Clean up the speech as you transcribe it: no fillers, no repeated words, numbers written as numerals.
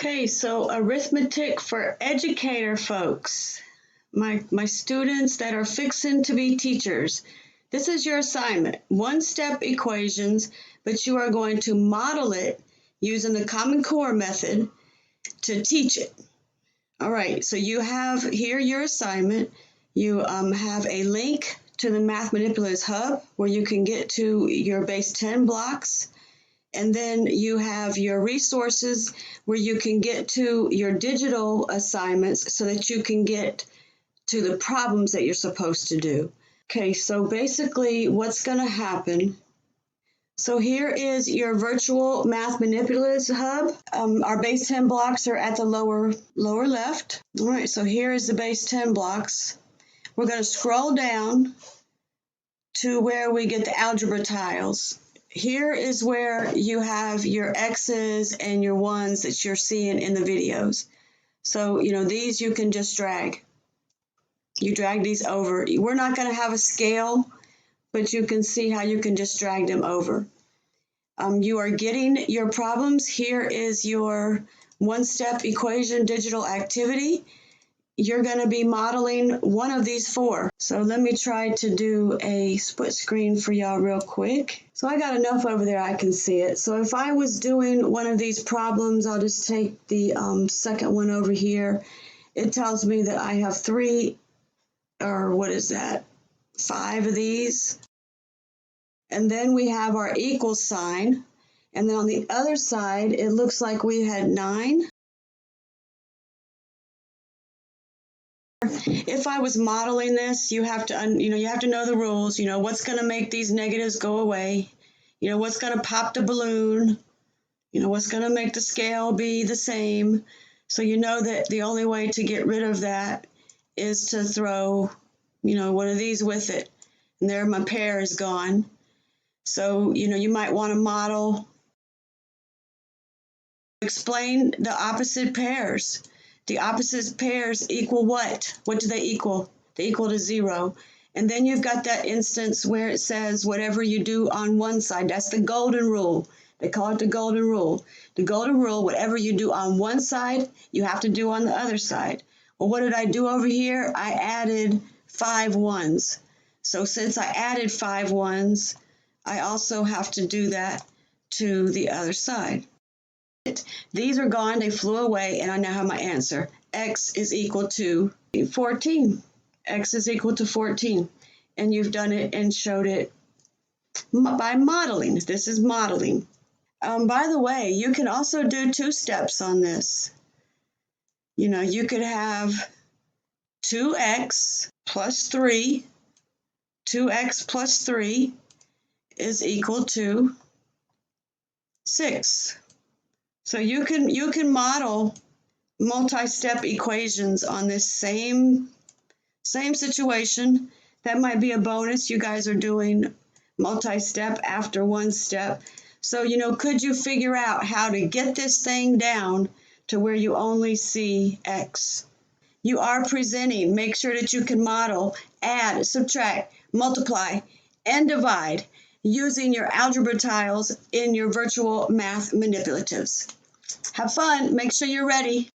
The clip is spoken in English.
Okay, so arithmetic for educator folks, my students that are fixing to be teachers. This is your assignment, one-step equations, but you are going to model it using the Common Core method to teach it. All right, so you have here your assignment. You have a link to the Math Manipulatives Hub where you can get to your base 10 blocks. And then you have your resources where you can get to your digital assignments so that you can get to the problems that you're supposed to do. Okay, so basically what's going to happen. So here is your virtual Math Manipulatives Hub. Our base 10 blocks are at the lower left. All right, so here is the base 10 blocks. We're going to scroll down to where we get the algebra tiles. Here is where you have your X's and your ones that you're seeing in the videos. So, these you can just drag. You drag these over. We're not going to have a scale, but you can see how you can just drag them over. You are getting your problems. Here is your one-step equation digital activity. You're going to be modeling one of these four. So let me try to do a split screen for y'all real quick. So I got enough over there I can see it. So if I was doing one of these problems, I'll just take the second one over here. It tells me that I have 5 of these. And then we have our equal sign. And then on the other side, it looks like we had 9. If I was modeling this, you have to know the rules. What's going to make these negatives go away. What's going to pop the balloon. What's going to make the scale be the same. So you know that the only way to get rid of that is to throw, one of these with it. And there my pair is gone. So, you might want to model. Explain the opposite pairs. The opposite pairs equal what? What do they equal? They equal to 0. And then you've got that instance where it says whatever you do on one side. That's the golden rule. They call it the golden rule. The golden rule, whatever you do on one side, you have to do on the other side. Well, what did I do over here? I added 5 ones. So since I added 5 ones, I also have to do that to the other side. These are gone, they flew away, and I now have my answer. X is equal to 14. X is equal to 14. And you've done it and showed it by modeling. This is modeling. By the way, you can also do 2 steps on this. You could have 2x plus 3. 2x plus 3 is equal to 6. So you can model multi-step equations on this same situation. That might be a bonus. You guys are doing multi-step after one step. So, could you figure out how to get this thing down to where you only see X? You are presenting. Make sure that you can model, add, subtract, multiply, and divide using your algebra tiles in your virtual math manipulatives. Have fun. Make sure you're ready.